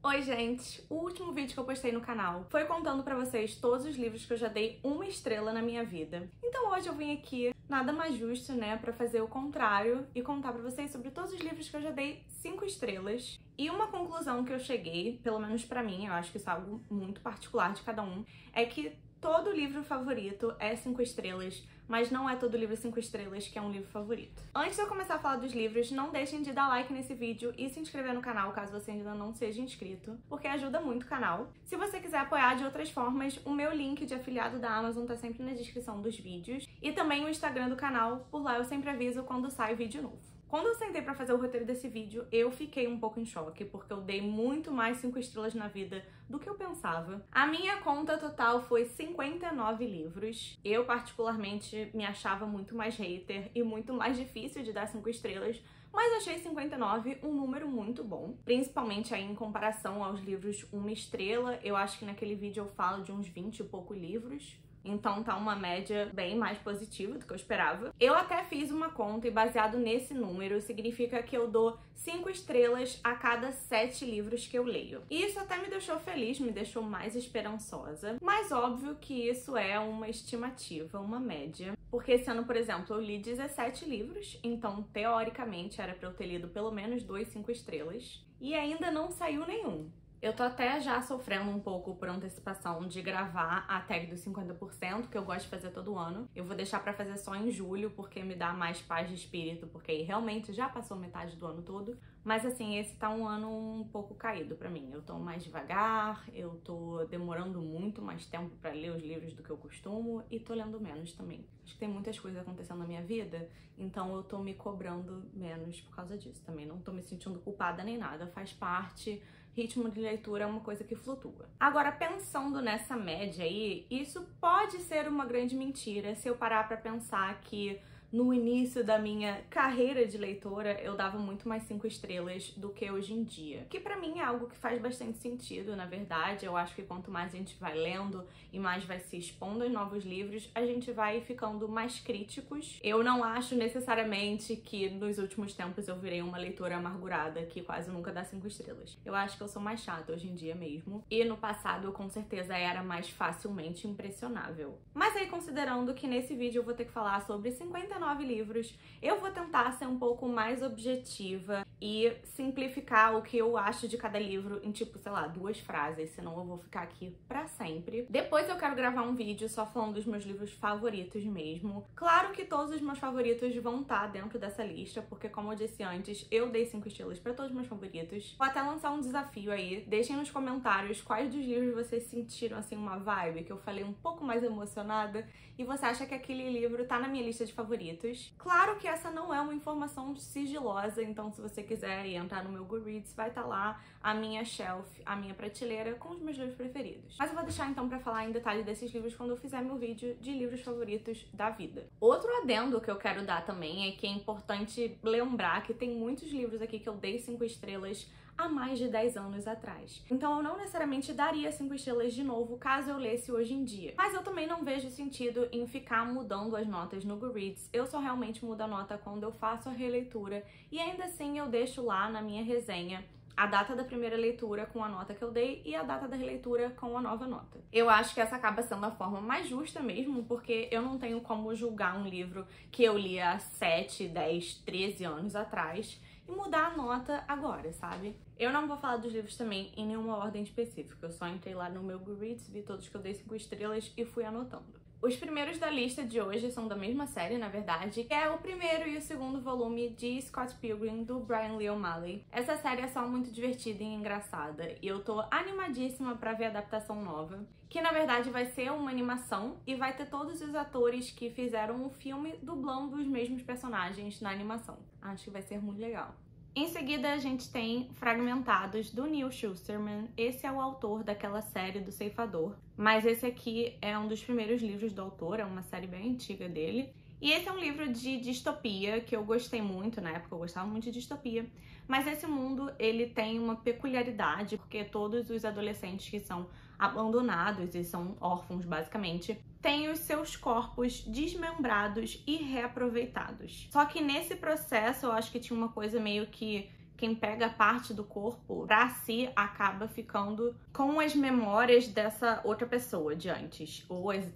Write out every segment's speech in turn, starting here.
Oi gente, o último vídeo que eu postei no canal foi contando pra vocês todos os livros que eu já dei 1 estrela na minha vida. Então hoje eu vim aqui, nada mais justo, né, pra fazer o contrário e contar pra vocês sobre todos os livros que eu já dei 5 estrelas. E uma conclusão que eu cheguei, pelo menos pra mim, eu acho que isso é algo muito particular de cada um, é que todo livro favorito é 5 estrelas, mas não é todo livro 5 estrelas que é um livro favorito. Antes de eu começar a falar dos livros, não deixem de dar like nesse vídeo e se inscrever no canal caso você ainda não seja inscrito, porque ajuda muito o canal. Se você quiser apoiar de outras formas, o meu link de afiliado da Amazon tá sempre na descrição dos vídeos e também o Instagram do canal, por lá eu sempre aviso quando sai vídeo novo. Quando eu sentei pra fazer o roteiro desse vídeo, eu fiquei um pouco em choque, porque eu dei muito mais 5 estrelas na vida do que eu pensava. A minha conta total foi 59 livros. Eu, particularmente, me achava muito mais hater e muito mais difícil de dar 5 estrelas, mas achei 59 um número muito bom, principalmente aí em comparação aos livros 1 estrela. Eu acho que naquele vídeo eu falo de uns 20 e pouco livros. Então tá uma média bem mais positiva do que eu esperava. Eu até fiz uma conta e baseado nesse número significa que eu dou 5 estrelas a cada 7 livros que eu leio. E isso até me deixou feliz, me deixou mais esperançosa. Mas óbvio que isso é uma estimativa, uma média. Porque esse ano, por exemplo, eu li 17 livros, então teoricamente era pra eu ter lido pelo menos 2 5 estrelas. E ainda não saiu nenhum. Eu tô até já sofrendo um pouco por antecipação de gravar a tag dos 50%, que eu gosto de fazer todo ano. Eu vou deixar pra fazer só em julho, porque me dá mais paz de espírito, porque aí realmente já passou metade do ano todo. Mas assim, esse tá um ano um pouco caído pra mim. Eu tô mais devagar, eu tô demorando muito mais tempo pra ler os livros do que eu costumo e tô lendo menos também. Acho que tem muitas coisas acontecendo na minha vida, então eu tô me cobrando menos por causa disso também. Não tô me sentindo culpada nem nada, faz parte. Ritmo de leitura é uma coisa que flutua. Agora, pensando nessa média aí, isso pode ser uma grande mentira se eu parar pra pensar que no início da minha carreira de leitora eu dava muito mais 5 estrelas do que hoje em dia. Que pra mim é algo que faz bastante sentido, na verdade. Eu acho que quanto mais a gente vai lendo e mais vai se expondo aos novos livros, a gente vai ficando mais críticos. Eu não acho necessariamente que nos últimos tempos eu virei uma leitora amargurada que quase nunca dá 5 estrelas. Eu acho que eu sou mais chata hoje em dia mesmo. E no passado eu com certeza era mais facilmente impressionável. Mas aí, considerando que nesse vídeo eu vou ter que falar sobre 59 livros, eu vou tentar ser um pouco mais objetiva e simplificar o que eu acho de cada livro em tipo, sei lá, 2 frases, senão eu vou ficar aqui pra sempre. Depois eu quero gravar um vídeo só falando dos meus livros favoritos mesmo. Claro que todos os meus favoritos vão estar dentro dessa lista, porque como eu disse antes, eu dei 5 estrelas pra todos os meus favoritos. Vou até lançar um desafio aí. Deixem nos comentários quais dos livros vocês sentiram assim uma vibe, que eu falei um pouco mais emocionada e você acha que aquele livro tá na minha lista de favoritos. Claro que essa não é uma informação sigilosa, então se você quiser ir entrar no meu Goodreads, vai estar lá a minha shelf, a minha prateleira com os meus livros preferidos. Mas eu vou deixar então pra falar em detalhe desses livros quando eu fizer meu vídeo de livros favoritos da vida. Outro adendo que eu quero dar também é que é importante lembrar que tem muitos livros aqui que eu dei 5 estrelas há mais de 10 anos atrás. Então eu não necessariamente daria 5 estrelas de novo caso eu lesse hoje em dia. Mas eu também não vejo sentido em ficar mudando as notas no Goodreads. Eu só realmente mudo a nota quando eu faço a releitura e ainda assim eu deixo lá na minha resenha a data da primeira leitura com a nota que eu dei e a data da releitura com a nova nota. Eu acho que essa acaba sendo a forma mais justa mesmo, porque eu não tenho como julgar um livro que eu li há 7, 10, 13 anos atrás e mudar a nota agora, sabe? Eu não vou falar dos livros também em nenhuma ordem específica, eu só entrei lá no meu Goodreads, vi todos que eu dei 5 estrelas e fui anotando. Os primeiros da lista de hoje são da mesma série, na verdade, que é o primeiro e o segundo volume de Scott Pilgrim, do Brian Lee O'Malley. Essa série é só muito divertida e engraçada, e eu tô animadíssima pra ver a adaptação nova, que na verdade vai ser uma animação e vai ter todos os atores que fizeram o filme dublando os mesmos personagens na animação. Acho que vai ser muito legal. Em seguida, a gente tem Fragmentados, do Neal Shusterman. Esse é o autor daquela série do Ceifador, mas esse aqui é um dos primeiros livros do autor, é uma série bem antiga dele. E esse é um livro de distopia que eu gostei muito, na época eu gostava muito de distopia, mas esse mundo ele tem uma peculiaridade, porque todos os adolescentes que são abandonados e são órfãos basicamente, têm os seus corpos desmembrados e reaproveitados. Só que nesse processo eu acho que tinha uma coisa meio que quem pega parte do corpo pra si acaba ficando com as memórias dessa outra pessoa de antes,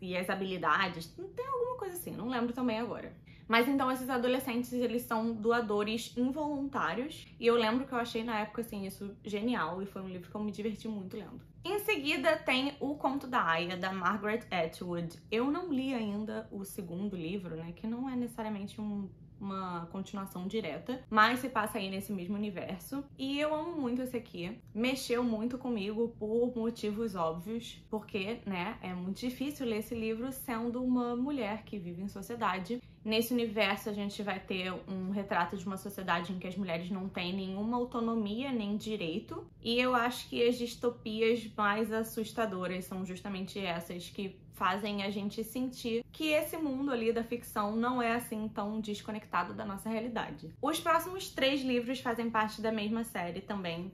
e as habilidades, tem alguma coisa assim, não lembro também agora. Mas então esses adolescentes, eles são doadores involuntários, e eu lembro que eu achei na época, assim, isso genial, e foi um livro que eu me diverti muito lendo. Em seguida tem O Conto da Aia, da Margaret Atwood. Eu não li ainda o segundo livro, né, que não é necessariamente uma continuação direta, mas se passa aí nesse mesmo universo. E eu amo muito esse aqui. Mexeu muito comigo por motivos óbvios, porque, né, é muito difícil ler esse livro sendo uma mulher que vive em sociedade. Nesse universo a gente vai ter um retrato de uma sociedade em que as mulheres não têm nenhuma autonomia nem direito. E eu acho que as distopias mais assustadoras são justamente essas que fazem a gente sentir que esse mundo ali da ficção não é assim tão desconectado da nossa realidade. Os próximos 3 livros fazem parte da mesma série também,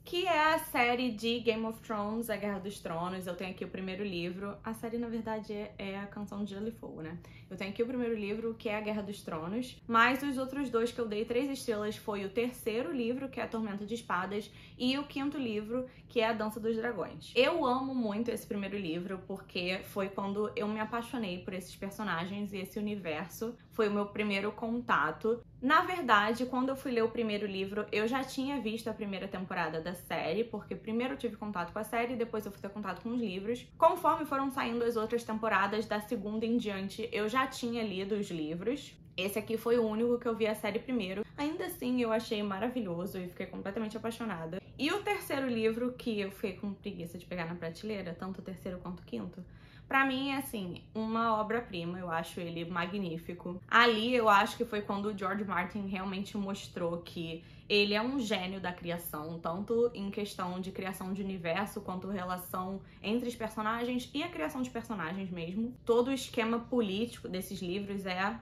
que é a série de Game of Thrones, A Guerra dos Tronos. Eu tenho aqui o primeiro livro. A série, na verdade, é a Canção de Gelo e Fogo, né? Eu tenho aqui o primeiro livro, que é A Guerra dos Tronos. Mas os outros 2 que eu dei 3 estrelas foi o terceiro livro, que é A Tormenta de Espadas, e o 5º livro, que é A Dança dos Dragões. Eu amo muito esse primeiro livro, porque foi quando eu me apaixonei por esses personagens e esse universo. Foi o meu primeiro contato. Na verdade, quando eu fui ler o primeiro livro, eu já tinha visto a primeira temporada da série, porque primeiro eu tive contato com a série e depois eu fui ter contato com os livros. Conforme foram saindo as outras temporadas, da segunda em diante, eu já tinha lido os livros. Esse aqui foi o único que eu vi a série primeiro. Ainda assim, eu achei maravilhoso e fiquei completamente apaixonada. E o terceiro livro, que eu fiquei com preguiça de pegar na prateleira, tanto o terceiro quanto o 5º, pra mim é, assim, uma obra-prima. Eu acho ele magnífico. Ali, eu acho que foi quando o George Martin realmente mostrou que ele é um gênio da criação, tanto em questão de criação de universo, quanto relação entre os personagens e a criação de personagens mesmo. Todo o esquema político desses livros é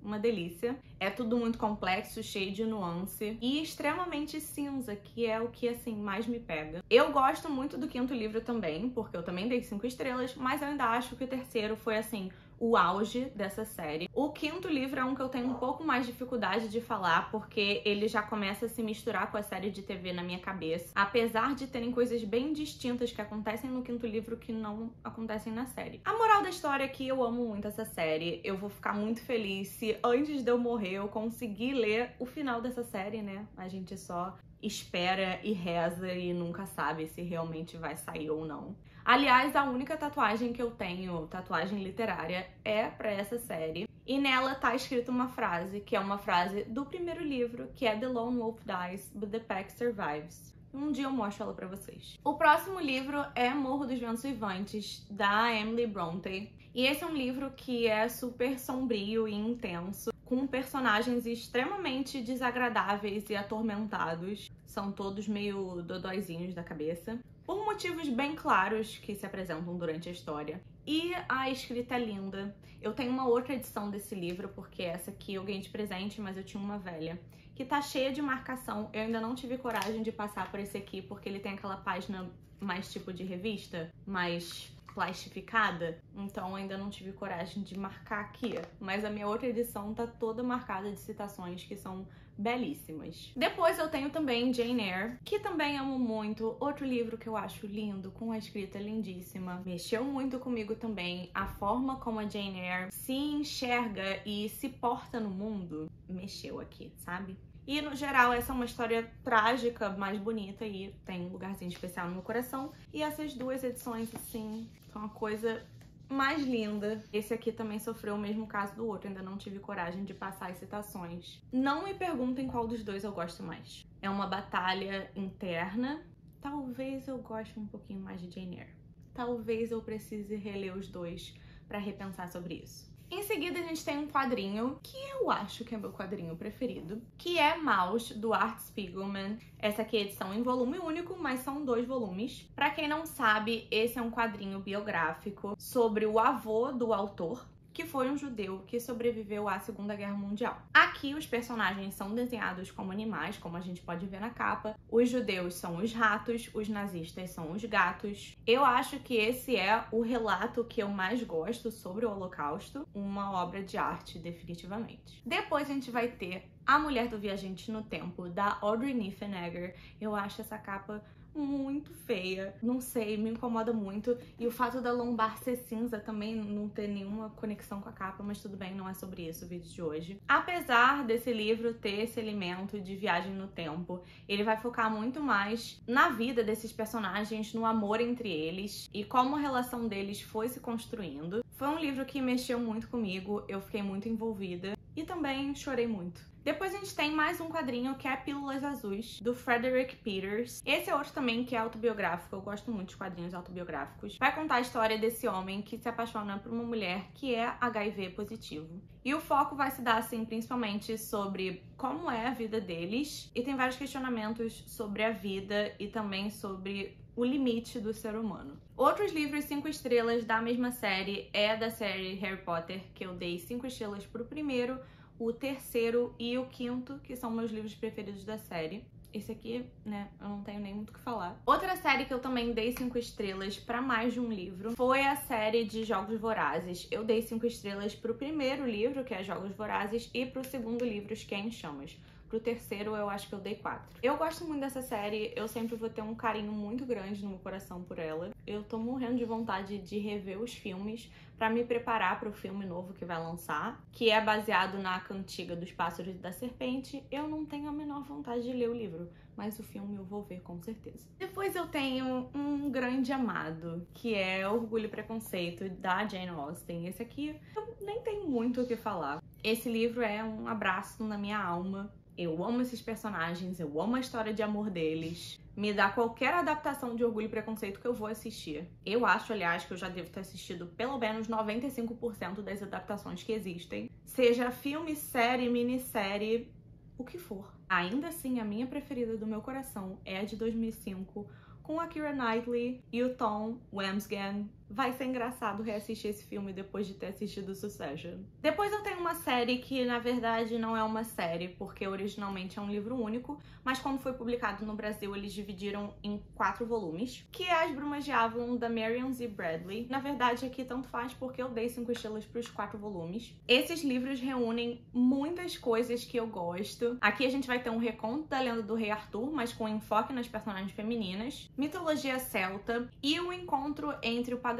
uma delícia. É tudo muito complexo, cheio de nuance e extremamente cinza, que é o que, assim, mais me pega. Eu gosto muito do 5º livro também, porque eu também dei 5 estrelas, mas eu ainda acho que o terceiro foi, assim, o auge dessa série. O 5º livro é um que eu tenho um pouco mais dificuldade de falar, porque ele já começa a se misturar com a série de TV na minha cabeça, apesar de terem coisas bem distintas que acontecem no 5º livro que não acontecem na série. A moral da história é que eu amo muito essa série. Eu vou ficar muito feliz se antes de eu morrer eu conseguir ler o final dessa série, né? A gente só espera e reza e nunca sabe se realmente vai sair ou não. Aliás, a única tatuagem que eu tenho, tatuagem literária, é pra essa série. E nela tá escrita uma frase, que é uma frase do primeiro livro, que é The Lone Wolf Dies, but the Pack Survives. Um dia eu mostro ela pra vocês. O próximo livro é Morro dos Ventos Vivantes, da Emily Bronte. E esse é um livro que é super sombrio e intenso, com personagens extremamente desagradáveis e atormentados. São todos meio dodóizinhos da cabeça, por motivos bem claros que se apresentam durante a história. E a escrita é linda. Eu tenho uma outra edição desse livro, porque essa aqui eu ganhei de presente, mas eu tinha uma velha, que tá cheia de marcação. Eu ainda não tive coragem de passar por esse aqui, porque ele tem aquela página mais tipo de revista, mais plastificada, então ainda não tive coragem de marcar aqui. Mas a minha outra edição tá toda marcada de citações que são belíssimas. Depois eu tenho também Jane Eyre, que também amo muito. Outro livro que eu acho lindo, com a escrita lindíssima. Mexeu muito comigo também. A forma como a Jane Eyre se enxerga e se porta no mundo mexeu aqui, sabe? E, no geral, essa é uma história trágica, mais bonita, e tem um lugarzinho especial no meu coração. E essas 2 edições, assim, são uma coisa mais linda. Esse aqui também sofreu o mesmo caso do outro, ainda não tive coragem de passar as citações. Não me perguntem qual dos 2 eu gosto mais. É uma batalha interna. Talvez eu goste um pouquinho mais de Jane Eyre. Talvez eu precise reler os 2 pra repensar sobre isso. Em seguida, a gente tem um quadrinho que eu acho que é meu quadrinho preferido, que é Maus, do Art Spiegelman. Essa aqui é a edição em volume único, mas são 2 volumes. Pra quem não sabe, esse é um quadrinho biográfico sobre o avô do autor, que foi um judeu que sobreviveu à Segunda Guerra Mundial. Aqui os personagens são desenhados como animais, como a gente pode ver na capa. Os judeus são os ratos, os nazistas são os gatos. Eu acho que esse é o relato que eu mais gosto sobre o Holocausto, uma obra de arte, definitivamente. Depois a gente vai ter A Mulher do Viajante no Tempo, da Audrey Niffenegger. Eu acho essa capa muito feia, não sei, me incomoda muito. E o fato da lombar ser cinza também não ter nenhuma conexão com a capa, mas tudo bem, não é sobre isso o vídeo de hoje. Apesar desse livro ter esse elemento de viagem no tempo, ele vai focar muito mais na vida desses personagens, no amor entre eles e como a relação deles foi se construindo. Foi um livro que mexeu muito comigo, eu fiquei muito envolvida e também chorei muito. Depois a gente tem mais um quadrinho que é Pílulas Azuis, do Frederick Peters. Esse é outro também que é autobiográfico, eu gosto muito de quadrinhos autobiográficos. Vai contar a história desse homem que se apaixona por uma mulher que é HIV positivo. E o foco vai se dar, assim, principalmente sobre como é a vida deles. E tem vários questionamentos sobre a vida e também sobre o limite do ser humano. Outros livros 5 estrelas da mesma série é da série Harry Potter, que eu dei 5 estrelas pro primeiro, o terceiro e o quinto, que são meus livros preferidos da série. Esse aqui, né, eu não tenho nem muito o que falar. Outra série que eu também dei 5 estrelas pra mais de um livro foi a série de Jogos Vorazes. Eu dei 5 estrelas pro primeiro livro, que é Jogos Vorazes, e pro segundo livro, que é Em Chamas. Pro terceiro, eu acho que eu dei 4. Eu gosto muito dessa série, eu sempre vou ter um carinho muito grande no meu coração por ela. Eu tô morrendo de vontade de rever os filmes pra me preparar pro filme novo que vai lançar, que é baseado na cantiga dos Pássaros e da Serpente. Eu não tenho a menor vontade de ler o livro, mas o filme eu vou ver com certeza. Depois eu tenho um grande amado, que é Orgulho e Preconceito, da Jane Austen. Esse aqui eu nem tenho muito o que falar. Esse livro é um abraço na minha alma. Eu amo esses personagens, eu amo a história de amor deles. Me dá qualquer adaptação de Orgulho e Preconceito que eu vou assistir. Eu acho, aliás, que eu já devo ter assistido pelo menos 95% das adaptações que existem. Seja filme, série, minissérie, o que for. Ainda assim, a minha preferida do meu coração é a de 2005, com a Keira Knightley e o Tom Wamsgans. Vai ser engraçado reassistir esse filme depois de ter assistido Succession. Depois eu tenho uma série que, na verdade, não é uma série, porque originalmente é um livro único, mas quando foi publicado no Brasil, eles dividiram em 4 volumes, que é As Brumas de Avalon, da Marion Z. Bradley. Na verdade, aqui tanto faz porque eu dei 5 estrelas para os 4 volumes. Esses livros reúnem muitas coisas que eu gosto. Aqui a gente vai ter um reconto da lenda do Rei Arthur, mas com enfoque nas personagens femininas, mitologia celta e o encontro entre o paganismo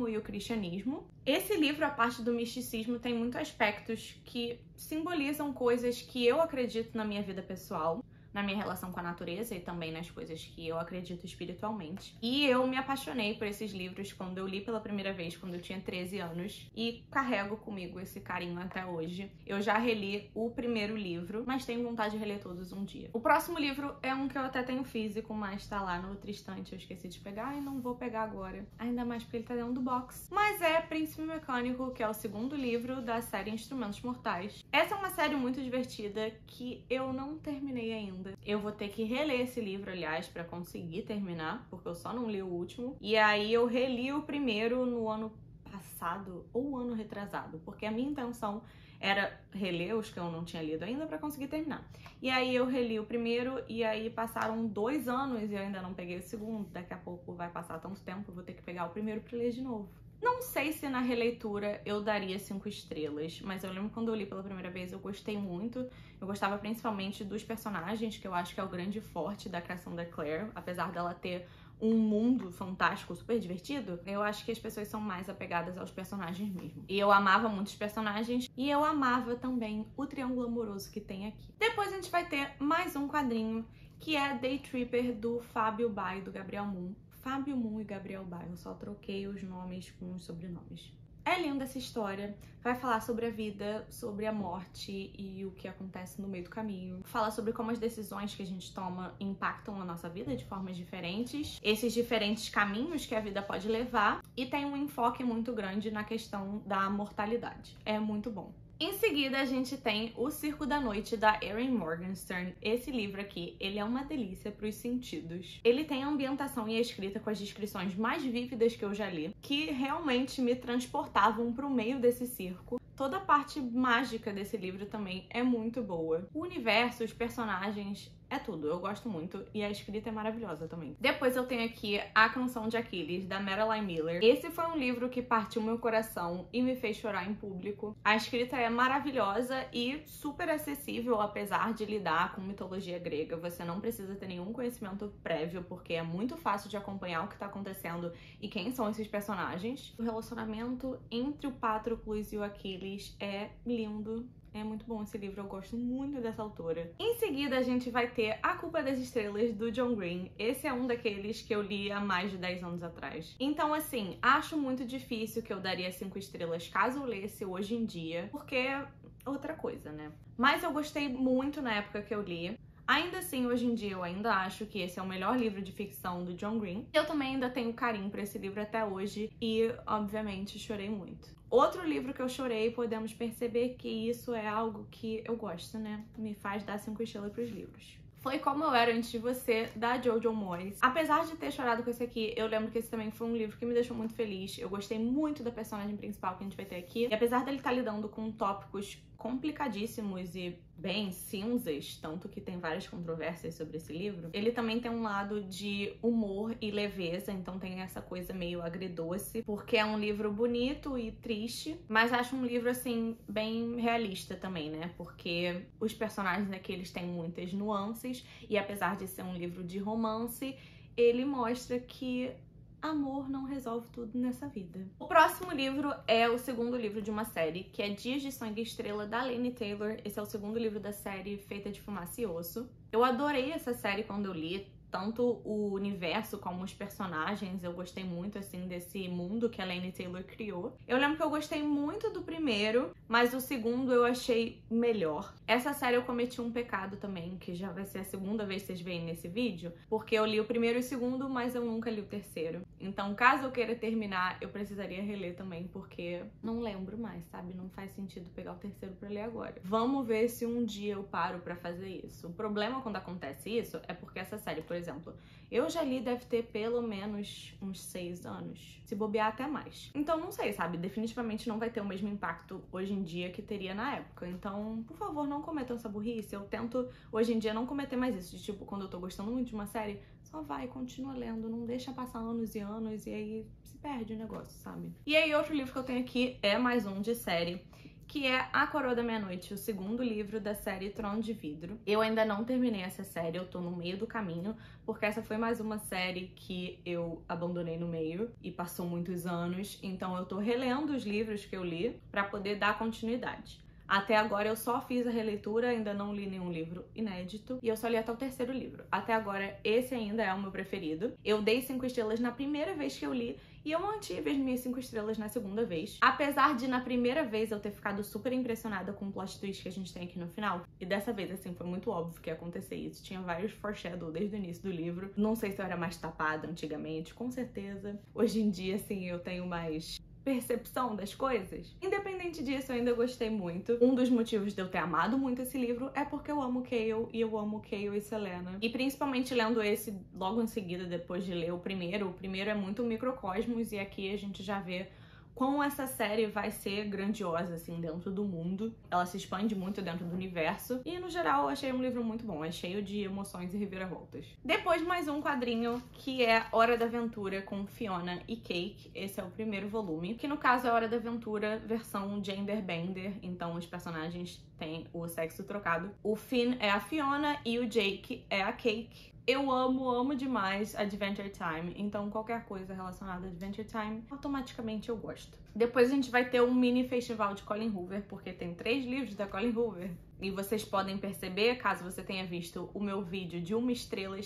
e o cristianismo. Esse livro, a parte do misticismo, tem muitos aspectos que simbolizam coisas que eu acredito na minha vida pessoal, na minha relação com a natureza e também nas coisas que eu acredito espiritualmente. E eu me apaixonei por esses livros quando eu li pela primeira vez, quando eu tinha 13 anos, e carrego comigo esse carinho até hoje. Eu já reli o primeiro livro, mas tenho vontade de reler todos um dia. O próximo livro é um que eu até tenho físico, mas tá lá no outra estante, eu esqueci de pegar e não vou pegar agora. Ainda mais porque ele tá dentro do box. Mas é Príncipe Mecânico, que é o segundo livro da série Instrumentos Mortais. Essa é uma série muito divertida que eu não terminei ainda. Eu vou ter que reler esse livro, aliás, pra conseguir terminar, porque eu só não li o último. E aí eu reli o primeiro no ano passado ou ano retrasado, porque a minha intenção era reler os que eu não tinha lido ainda pra conseguir terminar. E aí eu reli o primeiro e aí passaram 2 anos e eu ainda não peguei o segundo. Daqui a pouco vai passar tanto tempo, eu vou ter que pegar o primeiro pra ler de novo. Não sei se na releitura eu daria 5 estrelas, mas eu lembro quando eu li pela primeira vez eu gostei muito. Eu gostava principalmente dos personagens, que eu acho que é o grande forte da criação da Claire, apesar dela ter um mundo fantástico, super divertido. Eu acho que as pessoas são mais apegadas aos personagens mesmo. E eu amava muitos personagens e eu amava também o triângulo amoroso que tem aqui. Depois a gente vai ter mais um quadrinho, que é Day Tripper, do Fábio Bai, do Gabriel Moon. Fábio Moon e Gabriel Bai, eu só troquei os nomes com os sobrenomes. É linda essa história, vai falar sobre a vida, sobre a morte e o que acontece no meio do caminho. Fala sobre como as decisões que a gente toma impactam a nossa vida de formas diferentes, esses diferentes caminhos que a vida pode levar, e tem um enfoque muito grande na questão da mortalidade. É muito bom. Em seguida, a gente tem O Circo da Noite, da Erin Morgenstern. Esse livro aqui, ele é uma delícia pros sentidos. Ele tem a ambientação e a escrita com as descrições mais vívidas que eu já li, que realmente me transportavam pro meio desse circo. Toda a parte mágica desse livro também é muito boa. O universo, os personagens, é tudo. Eu gosto muito e a escrita é maravilhosa também. Depois eu tenho aqui A Canção de Aquiles, da Madeline Miller. Esse foi um livro que partiu meu coração e me fez chorar em público. A escrita é maravilhosa e super acessível, apesar de lidar com mitologia grega. Você não precisa ter nenhum conhecimento prévio, porque é muito fácil de acompanhar o que tá acontecendo e quem são esses personagens. O relacionamento entre o Patroclus e o Aquiles é lindo. É muito bom esse livro, eu gosto muito dessa autora. Em seguida, a gente vai ter A Culpa das Estrelas, do John Green. Esse é um daqueles que eu li há mais de 10 anos atrás. Então, assim, acho muito difícil que eu daria 5 estrelas caso eu lesse hoje em dia, porque é outra coisa, né? Mas eu gostei muito na época que eu li. Ainda assim, hoje em dia, eu ainda acho que esse é o melhor livro de ficção do John Green. Eu também ainda tenho carinho pra esse livro até hoje e, obviamente, chorei muito. Outro livro que eu chorei, podemos perceber que isso é algo que eu gosto, né? Me faz dar 5 estrelas pros livros. Foi Como Eu Era Antes de Você, da Jojo Moyes. Apesar de ter chorado com esse aqui, eu lembro que esse também foi um livro que me deixou muito feliz. Eu gostei muito da personagem principal que a gente vai ter aqui. E apesar dele estar lidando com tópicos complicadíssimos e bem cinzas, tanto que tem várias controvérsias sobre esse livro, ele também tem um lado de humor e leveza, então tem essa coisa meio agridoce, porque é um livro bonito e triste, mas acho um livro, assim, bem realista também, né? Porque os personagens aqui, eles têm muitas nuances, e apesar de ser um livro de romance, ele mostra que amor não resolve tudo nessa vida. O próximo livro é o segundo livro de uma série, que é Dias de Sangue e Estrela, da Laini Taylor. Esse é o segundo livro da série, Feita de Fumaça e Osso. Eu adorei essa série quando eu li, tanto o universo como os personagens. Eu gostei muito, assim, desse mundo que a Laini Taylor criou. Eu lembro que eu gostei muito do primeiro, mas o segundo eu achei melhor. Essa série eu cometi um pecado também, que já vai ser a segunda vez que vocês veem nesse vídeo, porque eu li o primeiro e o segundo, mas eu nunca li o terceiro. Então, caso eu queira terminar, eu precisaria reler também, porque não lembro mais, sabe? Não faz sentido pegar o terceiro pra ler agora. Vamos ver se um dia eu paro pra fazer isso. O problema quando acontece isso é porque essa série, por exemplo, eu já li, deve ter pelo menos uns 6 anos. Se bobear, até mais. Então, não sei, sabe? Definitivamente não vai ter o mesmo impacto hoje em dia que teria na época. Então, por favor, não cometam essa burrice. Eu tento, hoje em dia, não cometer mais isso. De tipo, quando eu tô gostando muito de uma série, só vai, continua lendo. Não deixa passar anos e anos e aí se perde o negócio, sabe? E aí, outro livro que eu tenho aqui é mais um de série, que é A Coroa da Meia-Noite, o segundo livro da série Trono de Vidro. Eu ainda não terminei essa série, eu tô no meio do caminho, porque essa foi mais uma série que eu abandonei no meio e passou muitos anos, então eu tô relendo os livros que eu li pra poder dar continuidade. Até agora eu só fiz a releitura, ainda não li nenhum livro inédito, e eu só li até o terceiro livro. Até agora, esse ainda é o meu preferido. Eu dei 5 estrelas na primeira vez que eu li, e eu mantive as minhas 5 estrelas na segunda vez. Apesar de, na primeira vez, eu ter ficado super impressionada com o plot twist que a gente tem aqui no final. E dessa vez, assim, foi muito óbvio que ia acontecer isso. Tinha vários foreshadow desde o início do livro. Não sei se eu era mais tapada antigamente, com certeza. Hoje em dia, assim, eu tenho mais percepção das coisas. Independente disso, eu ainda gostei muito. Um dos motivos de eu ter amado muito esse livro é porque eu amo Chaol e eu amo Chaol e Selena. E principalmente lendo esse logo em seguida, depois de ler o primeiro. O primeiro é muito microcosmos e aqui a gente já vê como essa série vai ser grandiosa, assim, dentro do mundo. Ela se expande muito dentro do universo. E, no geral, eu achei um livro muito bom. É cheio de emoções e reviravoltas. Depois, mais um quadrinho, que é Hora da Aventura, com Fiona e Cake. Esse é o primeiro volume. Que, no caso, é Hora da Aventura, versão genderbender. Então, os personagens têm o sexo trocado. O Finn é a Fiona e o Jake é a Cake. Eu amo demais Adventure Time, então qualquer coisa relacionada a Adventure Time, automaticamente eu gosto. Depois a gente vai ter um mini festival de Colleen Hoover, porque tem 3 livros da Colleen Hoover. E vocês podem perceber, caso você tenha visto o meu vídeo de 1 estrela,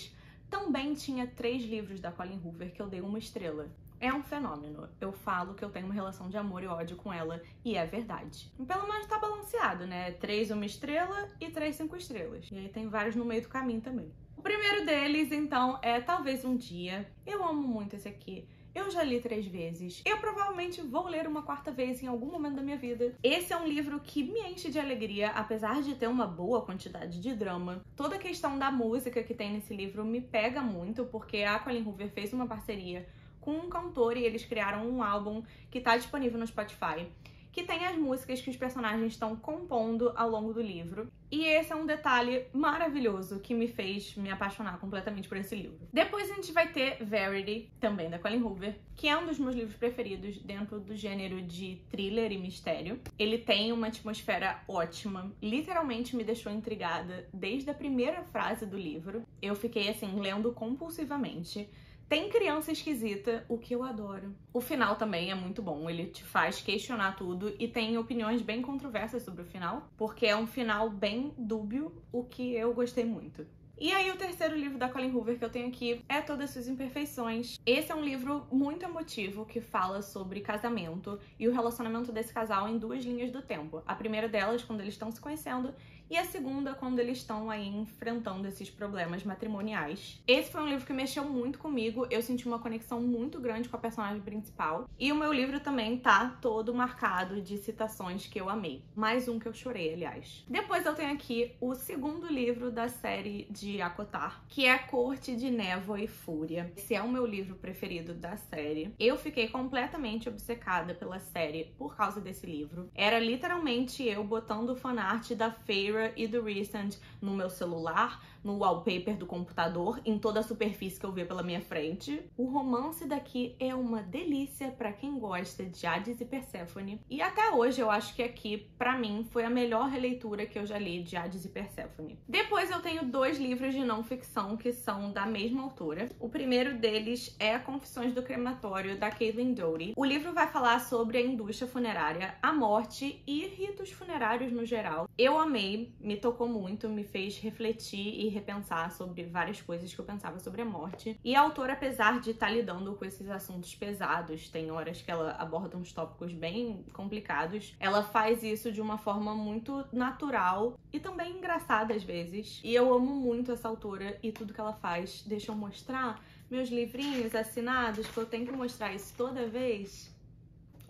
também tinha 3 livros da Colleen Hoover que eu dei 1 estrela. É um fenômeno. Eu falo que eu tenho uma relação de amor e ódio com ela, e é verdade. Pelo menos tá balanceado, né? 3 1 estrela e 3 5 estrelas. E aí tem vários no meio do caminho também. O primeiro deles, então, é Talvez Um Dia. Eu amo muito esse aqui. Eu já li 3 vezes. Eu provavelmente vou ler uma 4ª vez em algum momento da minha vida. Esse é um livro que me enche de alegria, apesar de ter uma boa quantidade de drama. Toda a questão da música que tem nesse livro me pega muito, porque a Colleen Hoover fez uma parceria com um cantor e eles criaram um álbum que tá disponível no Spotify, que tem as músicas que os personagens estão compondo ao longo do livro. E esse é um detalhe maravilhoso que me fez me apaixonar completamente por esse livro. Depois a gente vai ter Verity, também da Colleen Hoover, que é um dos meus livros preferidos dentro do gênero de thriller e mistério. Ele tem uma atmosfera ótima, literalmente me deixou intrigada desde a primeira frase do livro. Eu fiquei assim, lendo compulsivamente. Tem criança esquisita, o que eu adoro. O final também é muito bom, ele te faz questionar tudo e tem opiniões bem controversas sobre o final, porque é um final bem dúbio, o que eu gostei muito. E aí o terceiro livro da Colleen Hoover que eu tenho aqui é Todas Suas Imperfeições. Esse é um livro muito emotivo que fala sobre casamento e o relacionamento desse casal em 2 linhas do tempo. A primeira delas, quando eles estão se conhecendo, e a segunda, quando eles estão aí enfrentando esses problemas matrimoniais. Esse foi um livro que mexeu muito comigo, eu senti uma conexão muito grande com a personagem principal. E o meu livro também tá todo marcado de citações que eu amei. Mais um que eu chorei, aliás. Depois eu tenho aqui o segundo livro da série de ACOTAR, que é Corte de Névoa e Fúria. Esse é o meu livro preferido da série. Eu fiquei completamente obcecada pela série por causa desse livro. Era literalmente eu botando o fanart da Feyre e do Rhysand no meu celular, no wallpaper do computador, em toda a superfície que eu via pela minha frente. O romance daqui é uma delícia pra quem gosta de Hades e Perséfone. E até hoje eu acho que aqui, pra mim, foi a melhor releitura que eu já li de Hades e Perséfone. Depois eu tenho 2 livros de não ficção que são da mesma autora. O primeiro deles é Confissões do Crematório, da Caitlin Doughty. O livro vai falar sobre a indústria funerária, a morte e ritos funerários no geral. Eu amei, me tocou muito, me fez refletir e repensar sobre várias coisas que eu pensava sobre a morte. E a autora, apesar de estar lidando com esses assuntos pesados, tem horas que ela aborda uns tópicos bem complicados, ela faz isso de uma forma muito natural e também engraçada às vezes. E eu amo muito essa autora e tudo que ela faz. Deixa eu mostrar meus livrinhos assinados, que eu tenho que mostrar isso toda vez.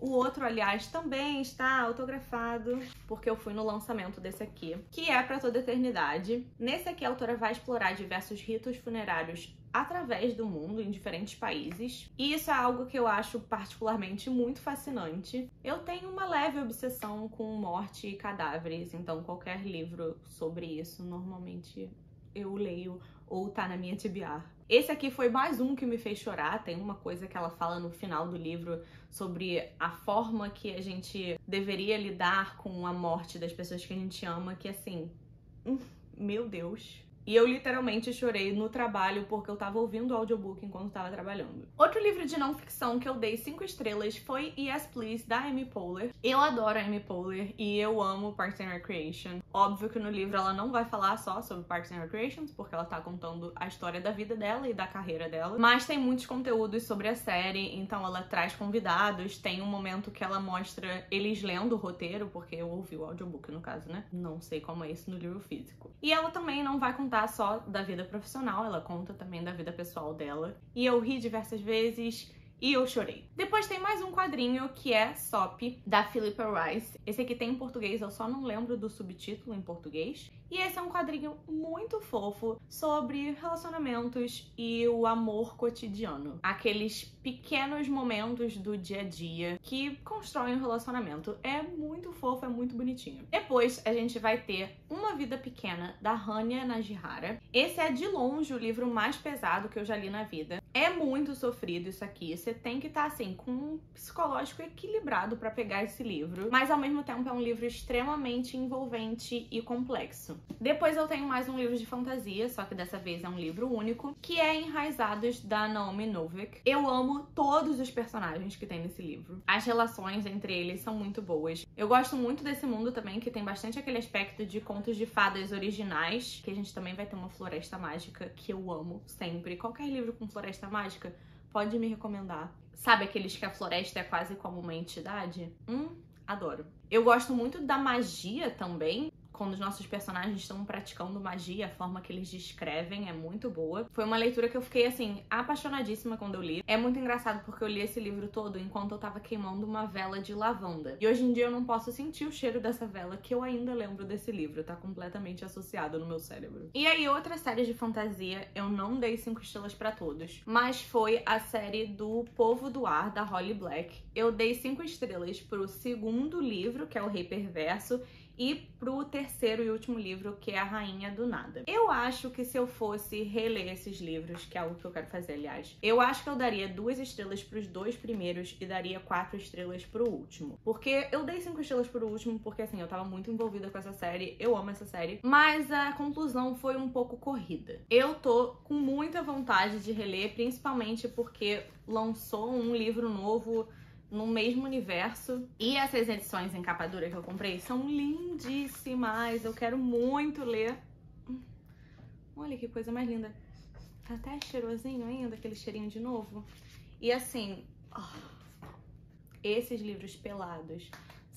O outro, aliás, também está autografado, porque eu fui no lançamento desse aqui, que é Pra Toda Eternidade. Nesse aqui, a autora vai explorar diversos ritos funerários através do mundo, em diferentes países. E isso é algo que eu acho particularmente muito fascinante. Eu tenho uma leve obsessão com morte e cadáveres, então qualquer livro sobre isso, normalmente eu leio ou tá na minha TBR. Esse aqui foi mais um que me fez chorar. Tem uma coisa que ela fala no final do livro sobre a forma que a gente deveria lidar com a morte das pessoas que a gente ama, que assim, meu Deus. E eu literalmente chorei no trabalho porque eu tava ouvindo o audiobook enquanto tava trabalhando. Outro livro de não ficção que eu dei 5 estrelas foi Yes Please, da Amy Poehler. Eu adoro a Amy Poehler e eu amo Parks and Recreation. Óbvio que no livro ela não vai falar só sobre Parks and Recreation, porque ela tá contando a história da vida dela e da carreira dela. Mas tem muitos conteúdos sobre a série, então ela traz convidados. Tem um momento que ela mostra eles lendo o roteiro, porque eu ouvi o audiobook no caso, né? Não sei como é isso no livro físico. E ela também não vai contar só da vida profissional, ela conta também da vida pessoal dela. E eu ri diversas vezes e eu chorei. Depois tem mais um quadrinho que é Sop, da Philippa Rice. Esse aqui tem em português, eu só não lembro do subtítulo em português. E esse é um quadrinho muito fofo sobre relacionamentos e o amor cotidiano. Aqueles pequenos momentos do dia a dia que constroem um relacionamento. É muito fofo, é muito bonitinho. Depois a gente vai ter Uma Vida Pequena, da Hanya Najihara. Esse é de longe o livro mais pesado que eu já li na vida. É muito sofrido isso aqui. Você tem que estar assim, com um psicológico equilibrado pra pegar esse livro. Mas ao mesmo tempo é um livro extremamente envolvente e complexo. Depois eu tenho mais um livro de fantasia, só que dessa vez é um livro único, que é Enraizados, da Naomi Novik. Eu amo todos os personagens que tem nesse livro. As relações entre eles são muito boas. Eu gosto muito desse mundo também, que tem bastante aquele aspecto de contos de fadas originais, que a gente também vai ter uma floresta mágica, que eu amo sempre. Qualquer livro com floresta mágica, pode me recomendar. Sabe aqueles que a floresta é quase como uma entidade? Adoro. Eu gosto muito da magia também. quando os nossos personagens estão praticando magia, a forma que eles descrevem é muito boa. Foi uma leitura que eu fiquei, assim, apaixonadíssima quando eu li. É muito engraçado porque eu li esse livro todo enquanto eu tava queimando uma vela de lavanda. E hoje em dia eu não posso sentir o cheiro dessa vela, que eu ainda lembro desse livro, tá completamente associado no meu cérebro. E aí, outra série de fantasia, eu não dei 5 estrelas pra todos, mas foi a série do Povo do Ar, da Holly Black. Eu dei 5 estrelas pro segundo livro, que é O Rei Perverso, e pro terceiro e último livro, que é A Rainha do Nada. Eu acho que se eu fosse reler esses livros, que é algo que eu quero fazer, aliás, eu acho que eu daria 2 estrelas pros 2 primeiros e daria 4 estrelas pro último. Porque eu dei 5 estrelas pro último, porque assim, eu tava muito envolvida com essa série, eu amo essa série, mas a conclusão foi um pouco corrida. Eu tô com muita vontade de reler, principalmente porque lançou um livro novo no mesmo universo. E essas edições em capa dura que eu comprei são lindíssimas. Eu quero muito ler. Olha que coisa mais linda. Tá até cheirosinho ainda, aquele cheirinho de novo. E assim, esses livros pelados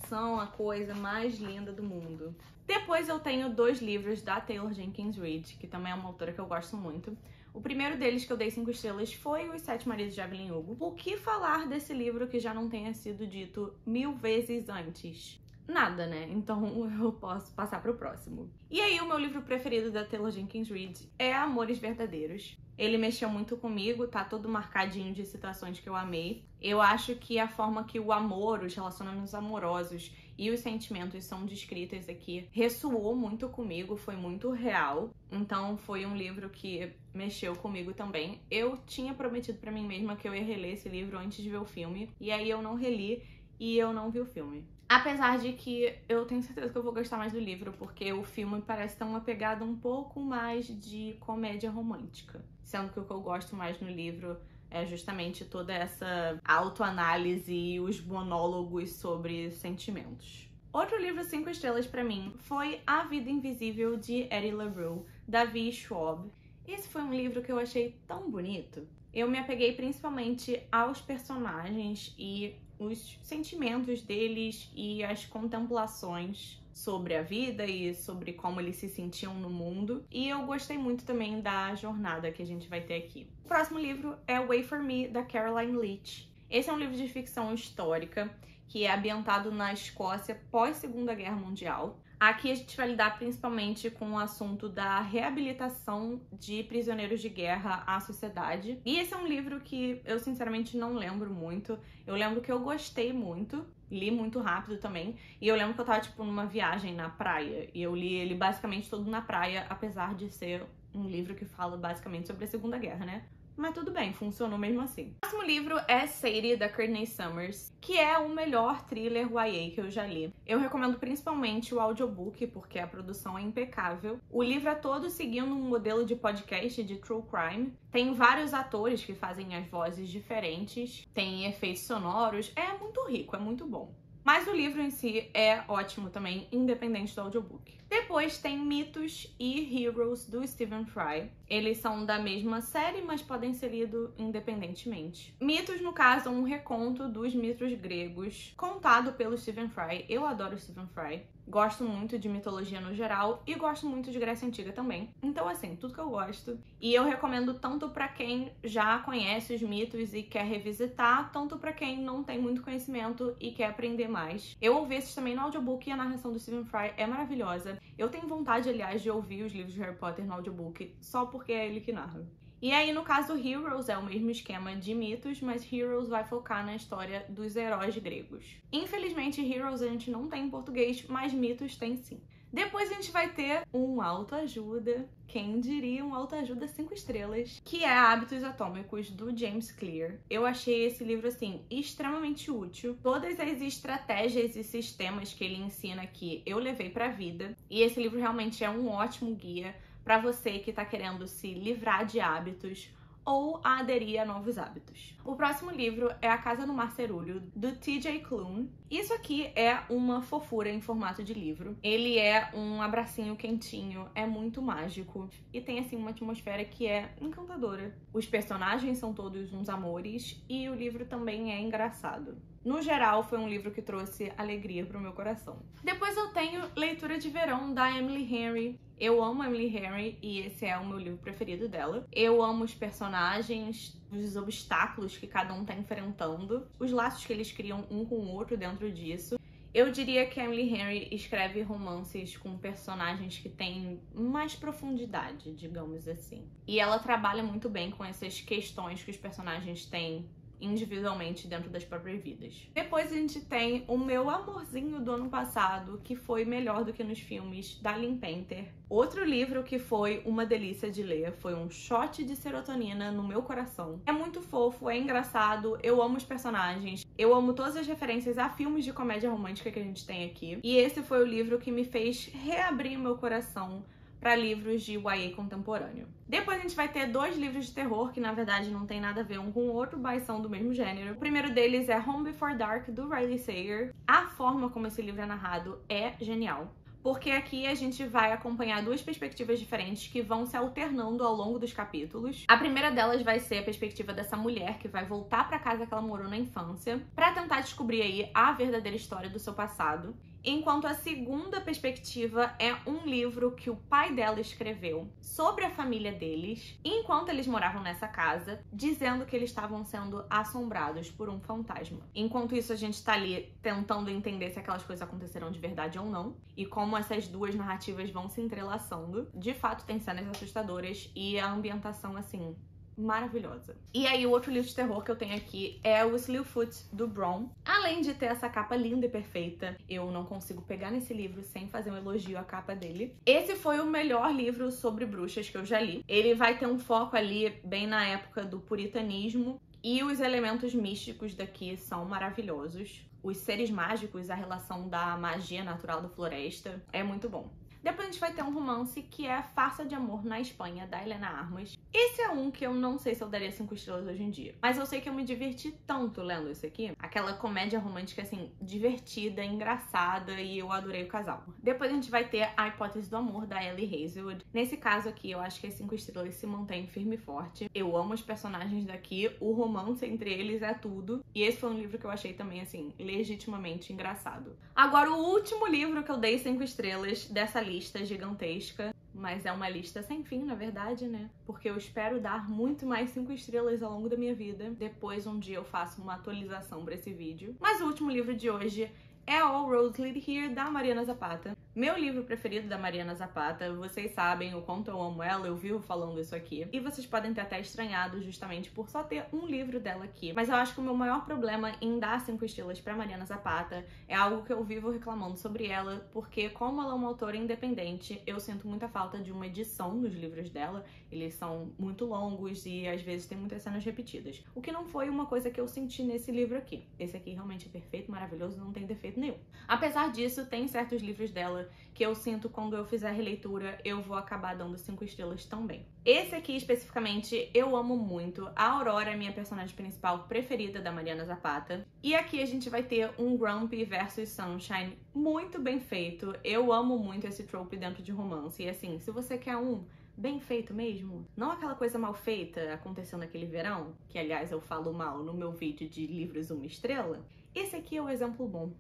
são a coisa mais linda do mundo. Depois eu tenho 2 livros da Taylor Jenkins Reid, que também é uma autora que eu gosto muito. O primeiro deles que eu dei 5 estrelas foi Os 7 Maridos de Evelyn Hugo. O que falar desse livro que já não tenha sido dito 1000 vezes antes? Nada, né? Então eu posso passar pro próximo. E aí, o meu livro preferido da Taylor Jenkins Reid é Amores Verdadeiros. Ele mexeu muito comigo, tá todo marcadinho de citações que eu amei. Eu acho que a forma que o amor, os relacionamentos amorosos e os sentimentos são descritos aqui ressoou muito comigo, foi muito real. Então foi um livro que mexeu comigo também. Eu tinha prometido pra mim mesma que eu ia reler esse livro antes de ver o filme, e aí eu não reli e eu não vi o filme. Apesar de que eu tenho certeza que eu vou gostar mais do livro, porque o filme parece ter uma pegada um pouco mais de comédia romântica. Sendo que o que eu gosto mais no livro é justamente toda essa autoanálise e os monólogos sobre sentimentos. Outro livro 5 estrelas pra mim foi A Vida Invisível, de Eddie LaRue, da V. Schwab. Esse foi um livro que eu achei tão bonito. Eu me apeguei principalmente aos personagens e os sentimentos deles e as contemplações sobre a vida e sobre como eles se sentiam no mundo. E eu gostei muito também da jornada que a gente vai ter aqui. O próximo livro é Wait for Me, da Caroline Leach. Esse é um livro de ficção histórica que é ambientado na Escócia pós-Segunda Guerra Mundial. Aqui a gente vai lidar principalmente com o assunto da reabilitação de prisioneiros de guerra à sociedade. E esse é um livro que eu sinceramente não lembro muito. Eu lembro que eu gostei muito, li muito rápido também. E eu lembro que eu tava, tipo, numa viagem na praia. E eu li ele basicamente todo na praia, apesar de ser um livro que fala basicamente sobre a Segunda Guerra, né? Mas tudo bem, funcionou mesmo assim. O próximo livro é Sadie, da Courtney Summers, que é o melhor thriller YA que eu já li. Eu recomendo principalmente o audiobook, porque a produção é impecável. O livro é todo seguindo um modelo de podcast de true crime. Tem vários atores que fazem as vozes diferentes, tem efeitos sonoros, é muito rico, é muito bom. Mas o livro em si é ótimo também, independente do audiobook. Depois tem Mitos e Heroes, do Stephen Fry. Eles são da mesma série, mas podem ser lidos independentemente. Mitos, no caso, é um reconto dos mitos gregos, contado pelo Stephen Fry. Eu adoro o Stephen Fry. Gosto muito de mitologia no geral e gosto muito de Grécia Antiga também. Então, assim, tudo que eu gosto. E eu recomendo tanto pra quem já conhece os mitos e quer revisitar, tanto pra quem não tem muito conhecimento e quer aprender mais. Eu ouvi esses também no audiobook e a narração do Stephen Fry é maravilhosa. Eu tenho vontade, aliás, de ouvir os livros de Harry Potter no audiobook só porque é ele que narra. E aí, no caso, Heroes é o mesmo esquema de mitos, mas Heroes vai focar na história dos heróis gregos. Infelizmente, Heroes a gente não tem em português, mas mitos tem sim. Depois a gente vai ter um autoajuda, quem diria um autoajuda 5 estrelas, que é Hábitos Atômicos, do James Clear. Eu achei esse livro, assim, extremamente útil. Todas as estratégias e sistemas que ele ensina aqui, eu levei pra vida. E esse livro realmente é um ótimo guia para você que tá querendo se livrar de hábitos ou aderir a novos hábitos. O próximo livro é A Casa no Marcerulho, do T.J. Klune. Isso aqui é uma fofura em formato de livro. Ele é um abracinho quentinho, é muito mágico e tem, assim, uma atmosfera que é encantadora. Os personagens são todos uns amores e o livro também é engraçado. no geral, foi um livro que trouxe alegria pro meu coração. Depois eu tenho Leitura de Verão, da Emily Henry. Eu amo a Emily Henry e esse é o meu livro preferido dela. Eu amo os personagens, os obstáculos que cada um tá enfrentando, os laços que eles criam um com o outro dentro disso. Eu diria que a Emily Henry escreve romances com personagens que têm mais profundidade, digamos assim. E ela trabalha muito bem com essas questões que os personagens têm individualmente dentro das próprias vidas. Depois a gente tem o meu amorzinho do ano passado, que foi melhor do que nos filmes, da Lynn Painter. Outro livro que foi uma delícia de ler, foi um shot de serotonina no meu coração. É muito fofo, é engraçado, eu amo os personagens, eu amo todas as referências a filmes de comédia romântica que a gente tem aqui. E esse foi o livro que me fez reabrir meu coração para livros de YA contemporâneo. Depois a gente vai ter 2 livros de terror que na verdade não tem nada a ver um com o outro, mas são do mesmo gênero. O primeiro deles é Home Before Dark, do Riley Sager. A forma como esse livro é narrado é genial, porque aqui a gente vai acompanhar 2 perspectivas diferentes que vão se alternando ao longo dos capítulos. A primeira delas vai ser a perspectiva dessa mulher que vai voltar para casa que ela morou na infância para tentar descobrir aí a verdadeira história do seu passado. Enquanto a segunda perspectiva é um livro que o pai dela escreveu sobre a família deles, enquanto eles moravam nessa casa, dizendo que eles estavam sendo assombrados por um fantasma. Enquanto isso, a gente tá ali tentando entender se aquelas coisas aconteceram de verdade ou não, e como essas 2 narrativas vão se entrelaçando. De fato, tem cenas assustadoras e a ambientação, assim, maravilhosa. E aí, o outro livro de terror que eu tenho aqui é o Slewfoot, do Bron. Além de ter essa capa linda e perfeita, eu não consigo pegar nesse livro sem fazer um elogio à capa dele. Esse foi o melhor livro sobre bruxas que eu já li. Ele vai ter um foco ali bem na época do puritanismo, e os elementos místicos daqui são maravilhosos. Os seres mágicos, a relação da magia natural da floresta, é muito bom. Depois a gente vai ter um romance que é Farsa de Amor na Espanha, da Helena Armas. Esse é um que eu não sei se eu daria 5 estrelas hoje em dia, mas eu sei que eu me diverti tanto lendo esse aqui. Aquela comédia romântica, assim, divertida, engraçada, e eu adorei o casal. Depois a gente vai ter A Hipótese do Amor, da Ellie Hazelwood. Nesse caso aqui, eu acho que as 5 estrelas se mantêm firme e forte. Eu amo os personagens daqui, o romance entre eles é tudo. E esse foi um livro que eu achei também, assim, legitimamente engraçado. Agora, o último livro que eu dei 5 estrelas dessa lista gigantesca, mas é uma lista sem fim, na verdade, né? Porque eu espero dar muito mais 5 estrelas ao longo da minha vida. Depois, um dia eu faço uma atualização pra esse vídeo. Mas o último livro de hoje é All Roads Lead Here, da Mariana Zapata. Meu livro preferido da Mariana Zapata, vocês sabem o quanto eu amo ela, eu vivo falando isso aqui. E vocês podem ter até estranhado justamente por só ter um livro dela aqui. Mas eu acho que o meu maior problema em dar 5 estrelas pra Mariana Zapata é algo que eu vivo reclamando sobre ela, porque como ela é uma autora independente, eu sinto muita falta de uma edição nos livros dela. Eles são muito longos e às vezes tem muitas cenas repetidas. O que não foi uma coisa que eu senti nesse livro aqui. Esse aqui realmente é perfeito, maravilhoso, não tem defeito nenhum. Apesar disso, tem certos livros dela que eu sinto quando eu fizer a releitura, eu vou acabar dando 5 estrelas também. Esse aqui, especificamente, eu amo muito. A Aurora é a minha personagem principal preferida da Mariana Zapata. E aqui a gente vai ter um Grumpy versus Sunshine muito bem feito. Eu amo muito esse trope dentro de romance. E assim, se você quer um bem feito mesmo, não aquela coisa mal feita acontecendo naquele verão, que aliás eu falo mal no meu vídeo de livros 1 estrela, esse aqui é o exemplo bom.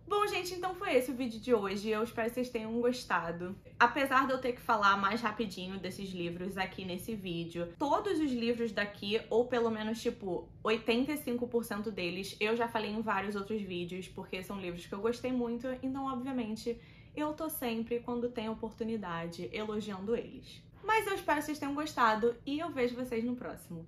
Bom, gente, então foi esse o vídeo de hoje. Eu espero que vocês tenham gostado. Apesar de eu ter que falar mais rapidinho desses livros aqui nesse vídeo, todos os livros daqui, ou pelo menos, tipo, 85% deles, eu já falei em vários outros vídeos, porque são livros que eu gostei muito, então, obviamente, eu tô sempre, quando tem oportunidade, elogiando eles. Mas eu espero que vocês tenham gostado e eu vejo vocês no próximo.